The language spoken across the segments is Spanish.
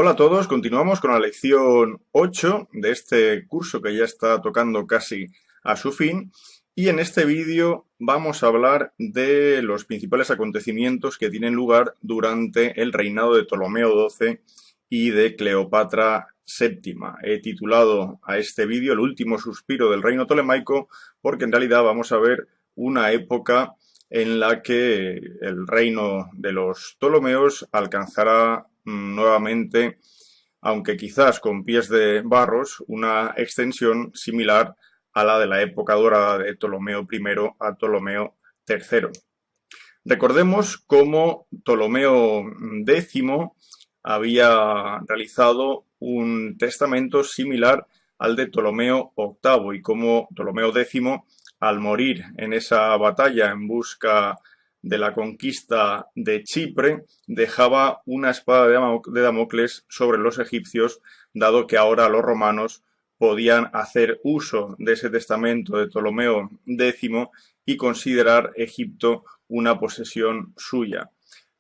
Hola a todos, continuamos con la lección 8 de este curso que ya está tocando casi a su fin y en este vídeo vamos a hablar de los principales acontecimientos que tienen lugar durante el reinado de Ptolomeo XII y de Cleopatra VII. He titulado a este vídeo El último suspiro del reino tolemaico porque en realidad vamos a ver una época en la que el reino de los Ptolomeos alcanzará nuevamente, aunque quizás con pies de barros, una extensión similar a la de la época dorada de Ptolomeo I a Ptolomeo III. Recordemos cómo Ptolomeo X había realizado un testamento similar al de Ptolomeo VIII y cómo Ptolomeo X, al morir en esa batalla en busca de la conquista de Chipre, dejaba una espada de Damocles sobre los egipcios, dado que ahora los romanos podían hacer uso de ese testamento de Ptolomeo X y considerar Egipto una posesión suya.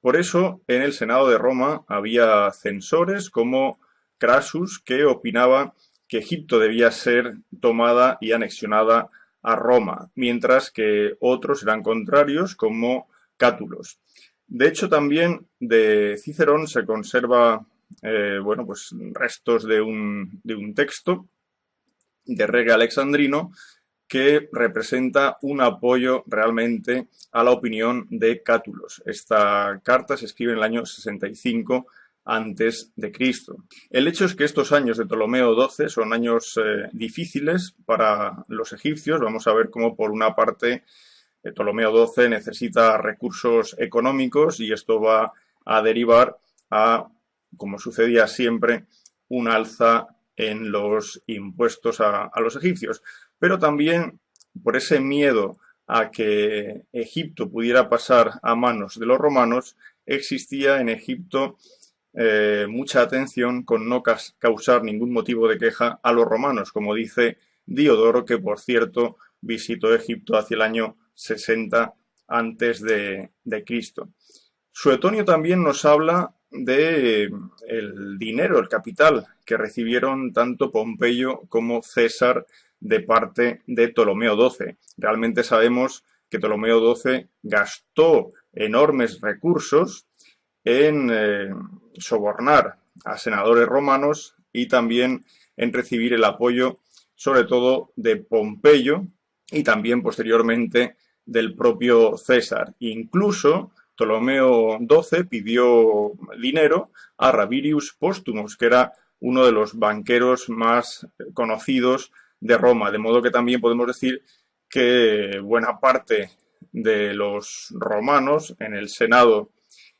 Por eso, en el Senado de Roma había censores como Crasus, que opinaba que Egipto debía ser tomada y anexionada a Roma, mientras que otros eran contrarios, como Cátulos. De hecho, también de Cicerón se conserva restos de un texto de Rege Alexandrino que representa un apoyo realmente a la opinión de Cátulos. Esta carta se escribe en el año 65 antes de Cristo. El hecho es que estos años de Ptolomeo XII son años difíciles para los egipcios. Vamos a ver cómo, por una parte, Ptolomeo XII necesita recursos económicos y esto va a derivar a, como sucedía siempre, un alza en los impuestos a los egipcios. Pero también por ese miedo a que Egipto pudiera pasar a manos de los romanos, existía en Egipto mucha atención con no causar ningún motivo de queja a los romanos, como dice Diodoro, que por cierto visitó Egipto hacia el año 60 antes de Cristo. Suetonio también nos habla de el dinero, el capital que recibieron tanto Pompeyo como César de parte de Ptolomeo XII. Realmente sabemos que Ptolomeo XII gastó enormes recursos en sobornar a senadores romanos y también en recibir el apoyo, sobre todo, de Pompeyo y también posteriormente del propio César. Incluso Ptolomeo XII pidió dinero a Rabirius Postumus, que era uno de los banqueros más conocidos de Roma, de modo que también podemos decir que buena parte de los romanos en el Senado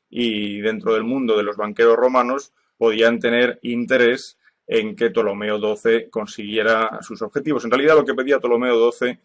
y dentro del mundo de los banqueros romanos podían tener interés en que Ptolomeo XII consiguiera sus objetivos. En realidad lo que pedía Ptolomeo XII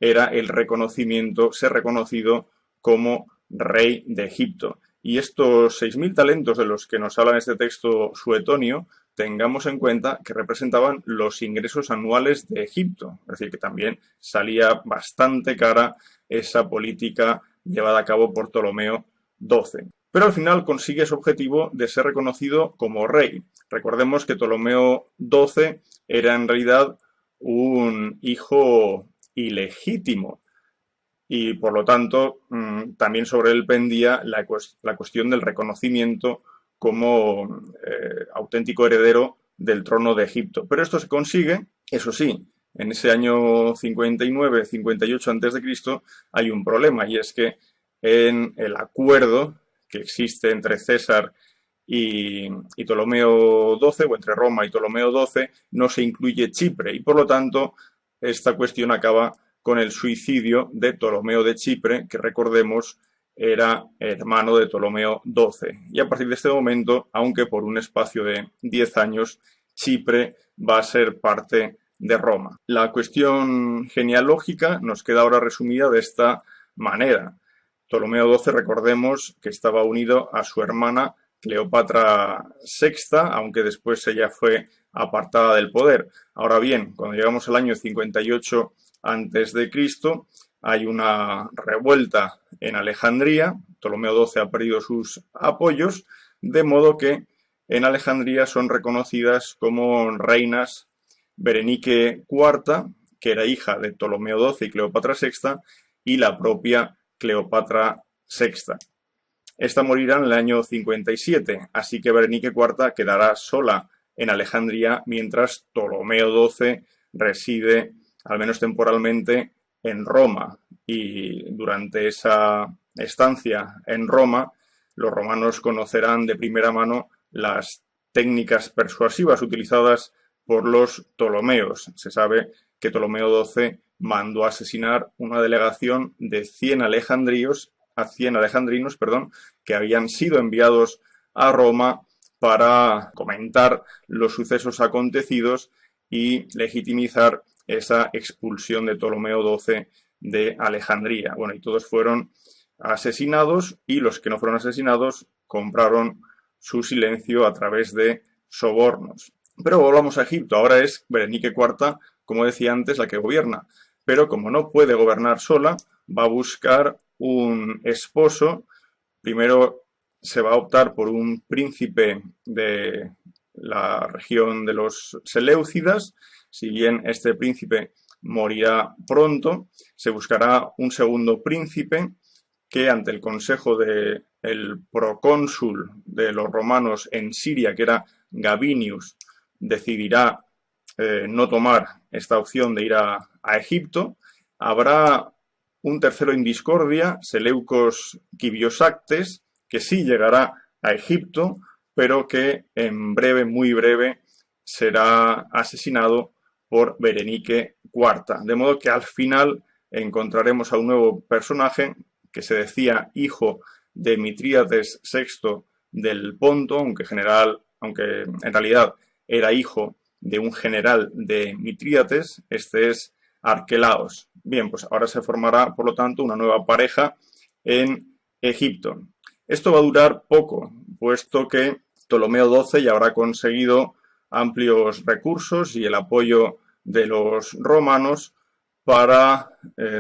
era el reconocimiento, ser reconocido como rey de Egipto. Y estos 6.000 talentos de los que nos habla en este texto Suetonio, tengamos en cuenta que representaban los ingresos anuales de Egipto. Es decir, que también salía bastante cara esa política llevada a cabo por Ptolomeo XII. Pero al final consigue su objetivo de ser reconocido como rey. Recordemos que Ptolomeo XII era en realidad un hijo ilegítimo y por lo tanto también sobre él pendía la cuestión del reconocimiento como auténtico heredero del trono de Egipto. Pero esto se consigue, eso sí, en ese año 59-58 a.C. hay un problema, y es que en el acuerdo que existe entre César y Ptolomeo XII, o entre Roma y Ptolomeo XII, no se incluye Chipre, y por lo tanto esta cuestión acaba con el suicidio de Ptolomeo de Chipre, que recordemos era hermano de Ptolomeo XII. Y a partir de este momento, aunque por un espacio de 10 años, Chipre va a ser parte de Roma. La cuestión genealógica nos queda ahora resumida de esta manera. Ptolomeo XII, recordemos que estaba unido a su hermana Cleopatra VI, aunque después ella fue apartada del poder. Ahora bien, cuando llegamos al año 58 a.C., hay una revuelta en Alejandría. Ptolomeo XII ha perdido sus apoyos, de modo que en Alejandría son reconocidas como reinas Berenice IV, que era hija de Ptolomeo XII y Cleopatra VI, y la propia Cleopatra VI. Esta morirá en el año 57, así que Berenice IV quedará sola en Alejandría mientras Ptolomeo XII reside, al menos temporalmente, en Roma. Y durante esa estancia en Roma, los romanos conocerán de primera mano las técnicas persuasivas utilizadas por los Ptolomeos. Se sabe que Ptolomeo XII mandó asesinar una delegación de 100 alejandrinos, que habían sido enviados a Roma para comentar los sucesos acontecidos y legitimizar esa expulsión de Ptolomeo XII de Alejandría. Bueno, y todos fueron asesinados, y los que no fueron asesinados compraron su silencio a través de sobornos. Pero volvamos a Egipto. Ahora es Berenice IV, como decía antes, la que gobierna. Pero como no puede gobernar sola, va a buscar un esposo. Primero se va a optar por un príncipe de la región de los Seleucidas. Si bien este príncipe morirá pronto, se buscará un segundo príncipe que, ante el consejo del procónsul de los romanos en Siria, que era Gabinius, decidirá no tomar esta opción de ir a Egipto. Habrá un tercero en discordia, Seleucos Quibiosactes, que sí llegará a Egipto, pero que en breve, muy breve, será asesinado por Berenice IV. De modo que al final encontraremos a un nuevo personaje que se decía hijo de Mitrídates VI del Ponto, aunque en realidad era hijo de un general de Mitrídates. Este es Arquelaos. Bien, pues ahora se formará, por lo tanto, una nueva pareja en Egipto. Esto va a durar poco, puesto que Ptolomeo XII ya habrá conseguido amplios recursos y el apoyo de los romanos para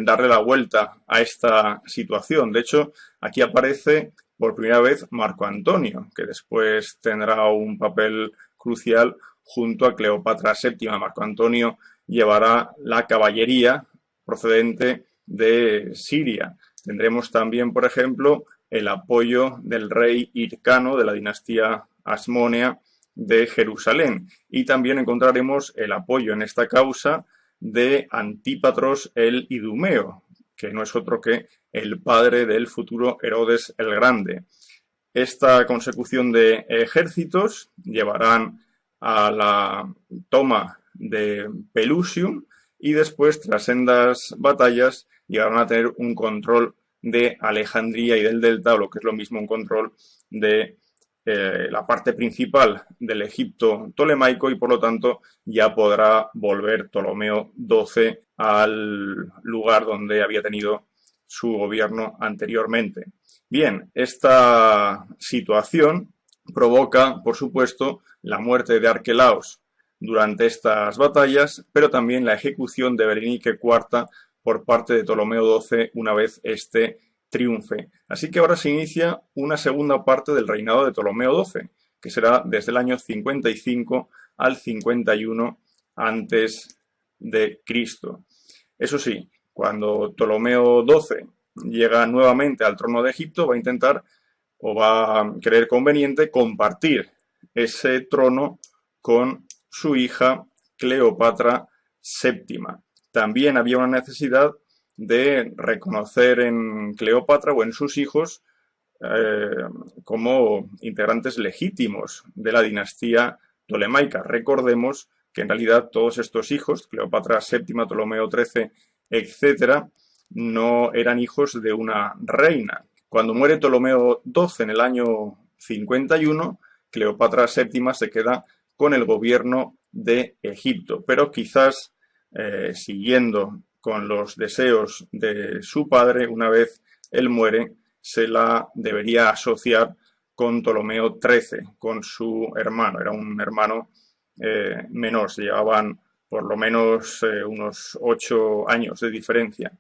darle la vuelta a esta situación. De hecho, aquí aparece por primera vez Marco Antonio, que después tendrá un papel crucial junto a Cleopatra VII. Marco Antonio llevará la caballería procedente de Siria. Tendremos también, por ejemplo, el apoyo del rey Hircano de la dinastía Asmonea de Jerusalén. Y también encontraremos el apoyo en esta causa de Antípatros el Idumeo, que no es otro que el padre del futuro Herodes el Grande. Esta consecución de ejércitos llevarán a la toma de Pelusium, y después, tras sendas batallas, llegarán a tener un control de Alejandría y del Delta, o lo que es lo mismo, un control de la parte principal del Egipto tolemaico, y por lo tanto ya podrá volver Ptolomeo XII al lugar donde había tenido su gobierno anteriormente. Bien, esta situación provoca, por supuesto, la muerte de Arquelaos durante estas batallas, pero también la ejecución de Berenice IV por parte de Ptolomeo XII una vez este triunfe. Así que ahora se inicia una segunda parte del reinado de Ptolomeo XII, que será desde el año 55 al 51 antes de Cristo. Eso sí, cuando Ptolomeo XII llega nuevamente al trono de Egipto, va a intentar, o va a creer conveniente, compartir ese trono con su hija Cleopatra VII. También había una necesidad de reconocer en Cleopatra o en sus hijos como integrantes legítimos de la dinastía tolemaica. Recordemos que en realidad todos estos hijos, Cleopatra VII, Ptolomeo XIII, etc., no eran hijos de una reina. Cuando muere Ptolomeo XII en el año 51, Cleopatra VII se queda con el gobierno de Egipto, pero quizás siguiendo con los deseos de su padre, una vez él muere, se la debería asociar con Ptolomeo XIII, con su hermano. Era un hermano menor, se llevaban por lo menos unos 8 años de diferencia.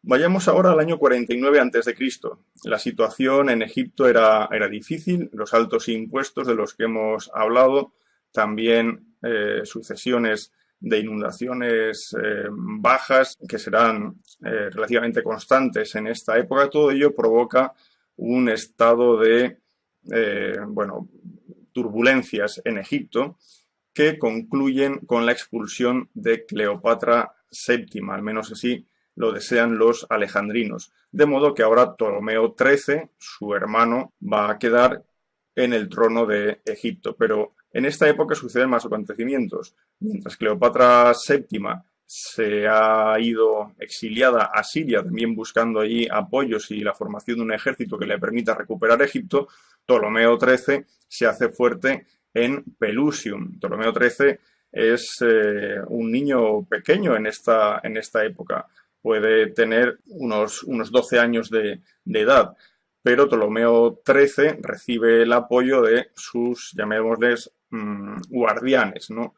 Vayamos ahora al año 49 a.C. La situación en Egipto era difícil, los altos impuestos de los que hemos hablado, también sucesiones de inundaciones bajas que serán relativamente constantes en esta época. Todo ello provoca un estado de turbulencias en Egipto que concluyen con la expulsión de Cleopatra VII, al menos así lo desean los alejandrinos. De modo que ahora Ptolomeo XIII, su hermano, va a quedar en el trono de Egipto. Pero en esta época suceden más acontecimientos. Mientras Cleopatra VII se ha ido exiliada a Siria, también buscando allí apoyos y la formación de un ejército que le permita recuperar Egipto, Ptolomeo XIII se hace fuerte en Pelusium. Ptolomeo XIII es un niño pequeño en esta época. Puede tener unos 12 años de edad, pero Ptolomeo XIII recibe el apoyo de sus, llamémosles, guardianes, ¿no?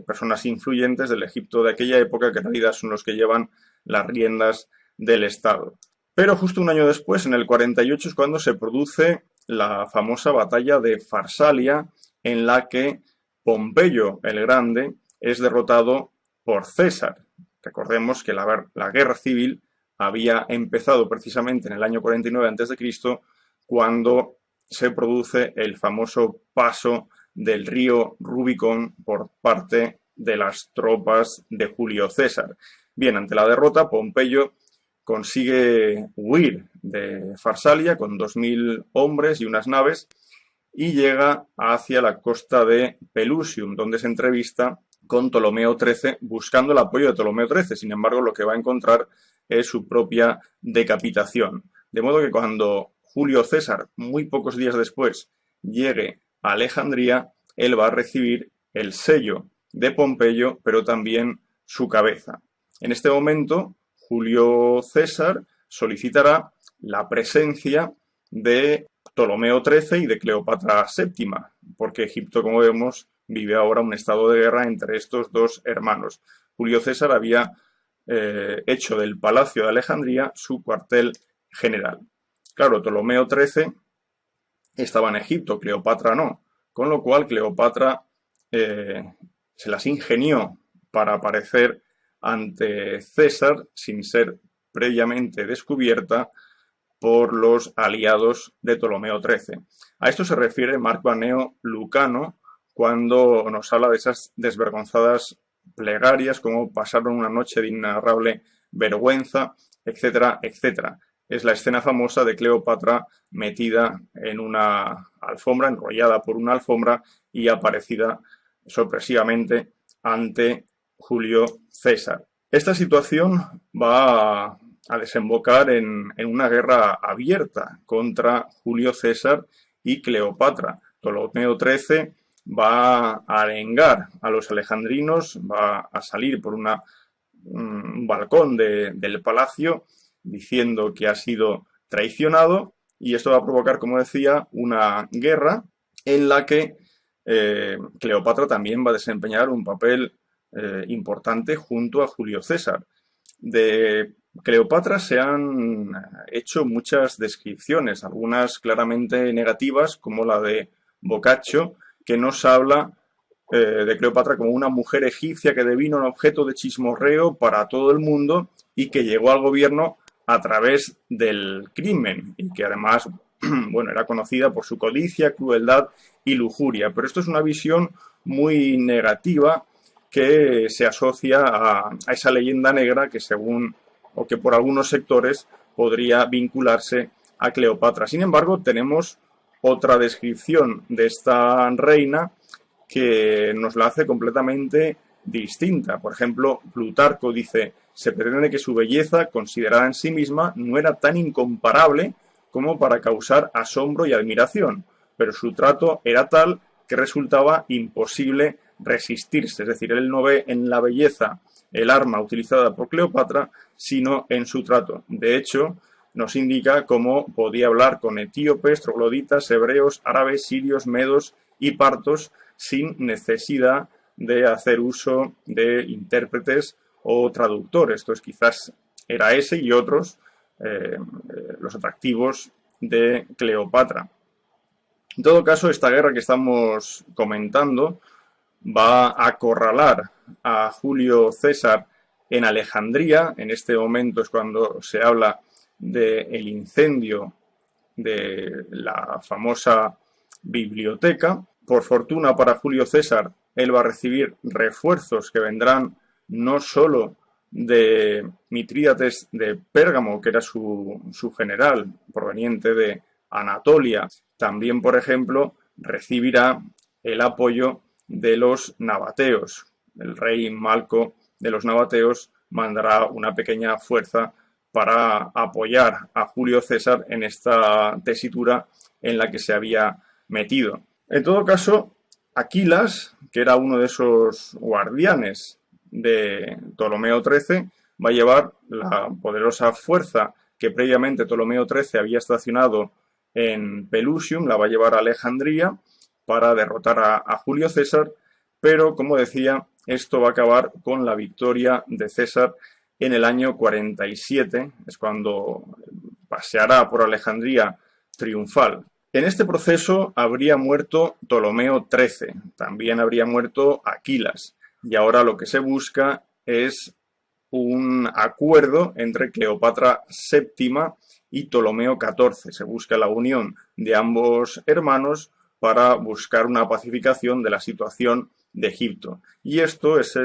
Personas influyentes del Egipto de aquella época que en realidad son los que llevan las riendas del Estado. Pero justo un año después, en el 48, es cuando se produce la famosa batalla de Farsalia, en la que Pompeyo el Grande es derrotado por César. Recordemos que la guerra civil había empezado precisamente en el año 49 a.C., cuando se produce el famoso paso del río Rubicón por parte de las tropas de Julio César. Bien, ante la derrota, Pompeyo consigue huir de Farsalia con 2.000 hombres y unas naves y llega hacia la costa de Pelusium, donde se entrevista con Ptolomeo XIII buscando el apoyo de Ptolomeo XIII. Sin embargo, lo que va a encontrar es su propia decapitación. De modo que cuando Julio César, muy pocos días después, llegue a Alejandría, él va a recibir el sello de Pompeyo, pero también su cabeza. En este momento, Julio César solicitará la presencia de Ptolomeo XIII y de Cleopatra VII, porque Egipto, como vemos, vive ahora un estado de guerra entre estos dos hermanos. Julio César había hecho del Palacio de Alejandría su cuartel general. Claro, Ptolomeo XIII estaba en Egipto, Cleopatra no, con lo cual Cleopatra se las ingenió para aparecer ante César sin ser previamente descubierta por los aliados de Ptolomeo XIII. A esto se refiere Marco Anneo Lucano cuando nos habla de esas desvergonzadas plegarias, como pasaron una noche de inenarrable vergüenza, etcétera, etcétera. Es la escena famosa de Cleopatra metida en una alfombra, enrollada por una alfombra y aparecida sorpresivamente ante Julio César. Esta situación va a desembocar en una guerra abierta contra Julio César y Cleopatra. Ptolomeo XIII va a arengar a los alejandrinos, va a salir por un balcón del palacio diciendo que ha sido traicionado, y esto va a provocar, como decía, una guerra en la que Cleopatra también va a desempeñar un papel importante junto a Julio César. De Cleopatra se han hecho muchas descripciones, algunas claramente negativas, como la de Boccaccio, que nos habla de Cleopatra como una mujer egipcia que devino un objeto de chismorreo para todo el mundo y que llegó al gobierno a través del crimen y que además era conocida por su codicia, crueldad y lujuria. Pero esto es una visión muy negativa que se asocia a esa leyenda negra que que por algunos sectores podría vincularse a Cleopatra. Sin embargo, tenemos otra descripción de esta reina que nos la hace completamente distinta. Por ejemplo, Plutarco dice: se pretende que su belleza, considerada en sí misma, no era tan incomparable como para causar asombro y admiración, pero su trato era tal que resultaba imposible resistirse. Es decir, él no ve en la belleza el arma utilizada por Cleopatra, sino en su trato. De hecho, nos indica cómo podía hablar con etíopes, trogloditas, hebreos, árabes, sirios, medos y partos sin necesidad de hacer uso de intérpretes o traductores. Esto es quizás era ese y otros los atractivos de Cleopatra. En todo caso, esta guerra que estamos comentando va a acorralar a Julio César en Alejandría. En este momento es cuando se habla del incendio de la famosa biblioteca. Por fortuna para Julio César, él va a recibir refuerzos que vendrán no solo de Mitrídates de Pérgamo, que era su general proveniente de Anatolia, también, por ejemplo, recibirá el apoyo de los nabateos. El rey Malco de los nabateos mandará una pequeña fuerza para apoyar a Julio César en esta tesitura en la que se había metido. En todo caso, Aquilas, que era uno de esos guardianes de Ptolomeo XIII, va a llevar la poderosa fuerza que previamente Ptolomeo XIII había estacionado en Pelusium, la va a llevar a Alejandría para derrotar a Julio César, pero como decía, esto va a acabar con la victoria de César en el año 47, es cuando paseará por Alejandría triunfal. En este proceso habría muerto Ptolomeo XIII, también habría muerto Aquilas, y ahora lo que se busca es un acuerdo entre Cleopatra VII y Ptolomeo XIV. Se busca la unión de ambos hermanos para buscar una pacificación de la situación de Egipto. Y este es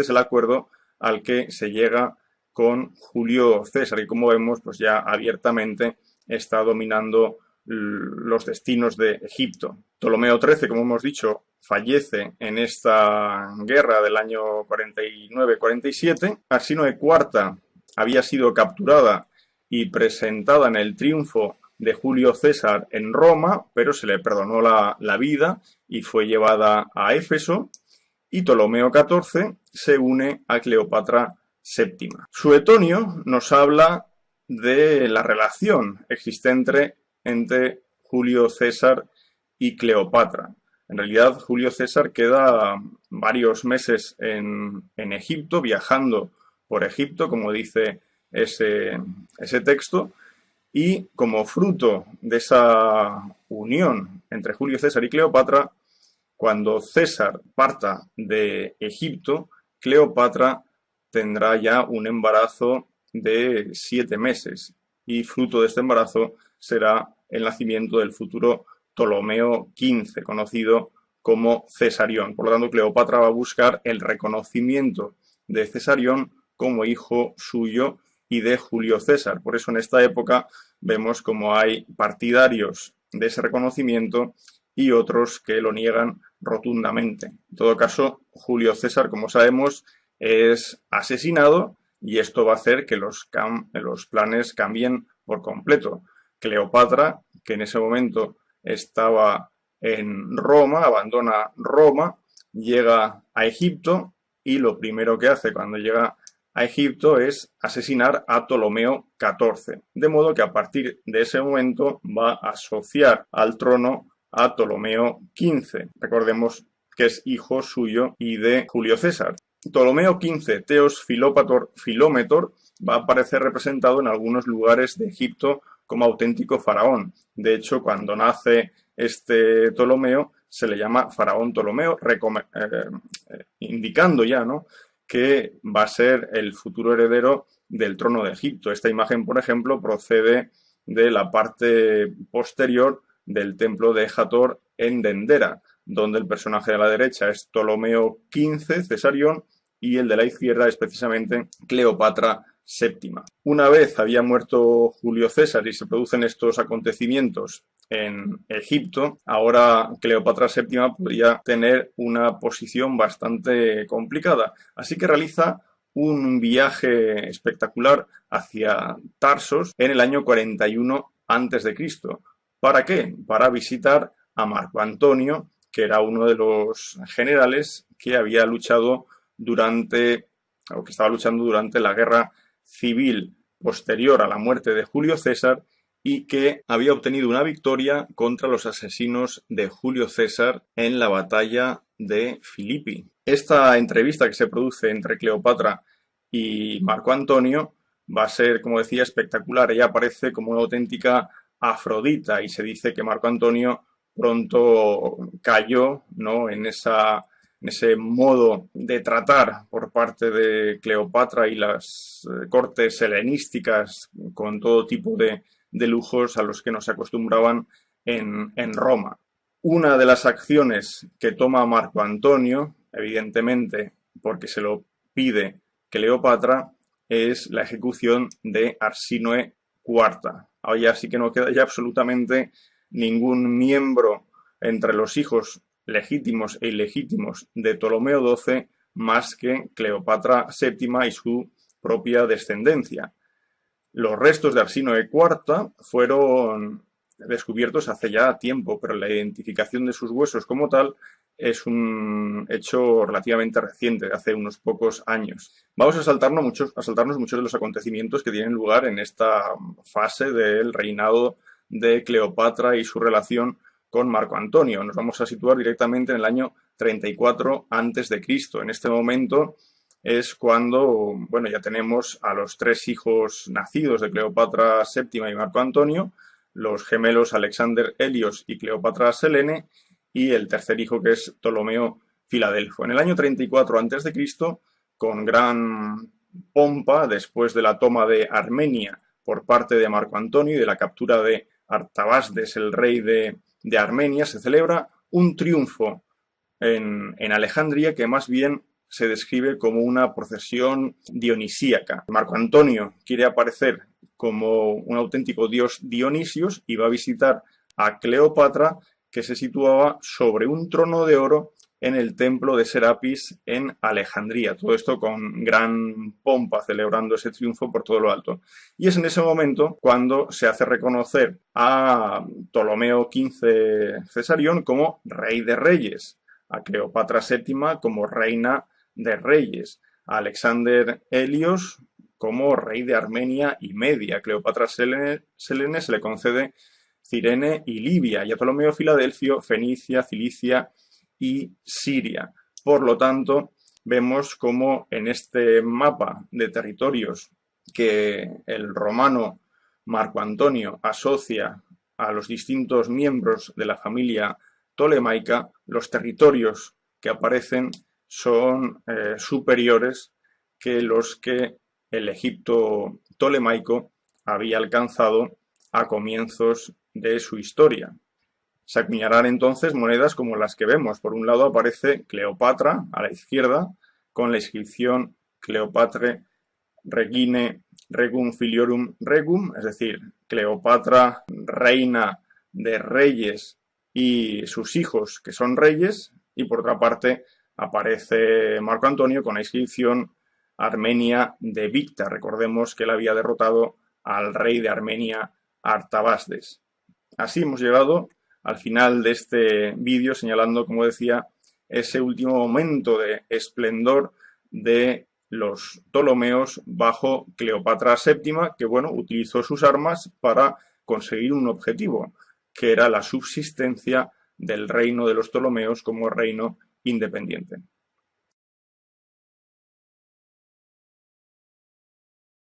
el acuerdo al que se llega con Julio César, y como vemos, pues ya abiertamente está dominando los destinos de Egipto. Ptolomeo XIII, como hemos dicho, fallece en esta guerra del año 49-47. Arsínoe IV había sido capturada y presentada en el triunfo de Julio César en Roma, pero se le perdonó la vida y fue llevada a Éfeso. Y Ptolomeo XIV se une a Cleopatra VII. Suetonio nos habla de la relación existente entre Julio César y Cleopatra. En realidad, Julio César queda varios meses en Egipto, viajando por Egipto, como dice ese texto, y como fruto de esa unión entre Julio César y Cleopatra, cuando César parta de Egipto, Cleopatra tendrá ya un embarazo de 7 meses, y fruto de este embarazo será el nacimiento del futuro Ptolomeo XV, conocido como Cesarión. Por lo tanto, Cleopatra va a buscar el reconocimiento de Cesarión como hijo suyo y de Julio César. Por eso en esta época vemos como hay partidarios de ese reconocimiento y otros que lo niegan rotundamente. En todo caso, Julio César, como sabemos, es asesinado, y esto va a hacer que los planes cambien por completo. Cleopatra, que en ese momento estaba en Roma, abandona Roma, llega a Egipto, y lo primero que hace cuando llega a Egipto es asesinar a Ptolomeo XIV. De modo que a partir de ese momento va a asociar al trono a Ptolomeo XV. Recordemos que es hijo suyo y de Julio César. Ptolomeo XV, Teos Filómetor, va a aparecer representado en algunos lugares de Egipto como auténtico faraón. De hecho, cuando nace este Ptolomeo, se le llama faraón Ptolomeo, indicando ya, ¿no?, que va a ser el futuro heredero del trono de Egipto. Esta imagen, por ejemplo, procede de la parte posterior del templo de Hathor en Dendera, donde el personaje de la derecha es Ptolomeo XV, Cesarión, y el de la izquierda es precisamente Cleopatra VII. Una vez había muerto Julio César y se producen estos acontecimientos en Egipto, ahora Cleopatra VII podría tener una posición bastante complicada. Así que realiza un viaje espectacular hacia Tarsos en el año 41 a.C. ¿Para qué? Para visitar a Marco Antonio, que era uno de los generales que había luchado que estaba luchando durante la guerra civil posterior a la muerte de Julio César, y que había obtenido una victoria contra los asesinos de Julio César en la batalla de Filipi. Esta entrevista que se produce entre Cleopatra y Marco Antonio va a ser, como decía, espectacular. Ella aparece como una auténtica Afrodita y se dice que Marco Antonio pronto cayó, ¿no?, en ese modo de tratar por parte de Cleopatra y las cortes helenísticas con todo tipo de lujos a los que nos acostumbraban en Roma. Una de las acciones que toma Marco Antonio, evidentemente porque se lo pide Cleopatra, es la ejecución de Arsínoe IV. Ahora sí que no queda ya absolutamente ningún miembro entre los hijos legítimos e ilegítimos de Ptolomeo XII más que Cleopatra VII y su propia descendencia. Los restos de Arsínoe IV fueron descubiertos hace ya tiempo, pero la identificación de sus huesos como tal es un hecho relativamente reciente, de hace unos pocos años. Vamos a saltarnos muchos de los acontecimientos que tienen lugar en esta fase del reinado de Cleopatra y su relación con Marco Antonio. Nos vamos a situar directamente en el año 34 a.C. En este momento es cuando, bueno, ya tenemos a los tres hijos nacidos de Cleopatra VII y Marco Antonio, los gemelos Alexander Helios y Cleopatra Selene, y el tercer hijo, que es Ptolomeo Filadelfo. En el año 34 a.C., con gran pompa, después de la toma de Armenia por parte de Marco Antonio y de la captura de Artabasdes, el rey de Armenia, se celebra un triunfo en Alejandría que más bien se describe como una procesión dionisíaca. Marco Antonio quiere aparecer como un auténtico dios Dionisios y va a visitar a Cleopatra, que se situaba sobre un trono de oro en el templo de Serapis en Alejandría. Todo esto con gran pompa, celebrando ese triunfo por todo lo alto. Y es en ese momento cuando se hace reconocer a Ptolomeo XV Cesarión como rey de reyes, a Cleopatra VII como reina de reyes, a Alexander Helios como rey de Armenia y Media. A Cleopatra Selene se le concede Cirene y Libia, y a Ptolomeo Filadelfo Fenicia, Cilicia y Siria. Por lo tanto, vemos como en este mapa de territorios que el romano Marco Antonio asocia a los distintos miembros de la familia tolemaica, los territorios que aparecen son superiores que los que el Egipto tolemaico había alcanzado a comienzos de su historia. Se acuñarán entonces monedas como las que vemos. Por un lado aparece Cleopatra a la izquierda con la inscripción Cleopatre Regine Regum Filiorum Regum, es decir, Cleopatra, reina de reyes y sus hijos que son reyes, y por otra parte aparece Marco Antonio con la inscripción Armenia de Victa. Recordemos que él había derrotado al rey de Armenia, Artabasdes. Así hemos llegado al final de este vídeo, señalando, como decía, ese último momento de esplendor de los Ptolomeos bajo Cleopatra VII, que, bueno, utilizó sus armas para conseguir un objetivo, que era la subsistencia del reino de los Ptolomeos como reino independiente.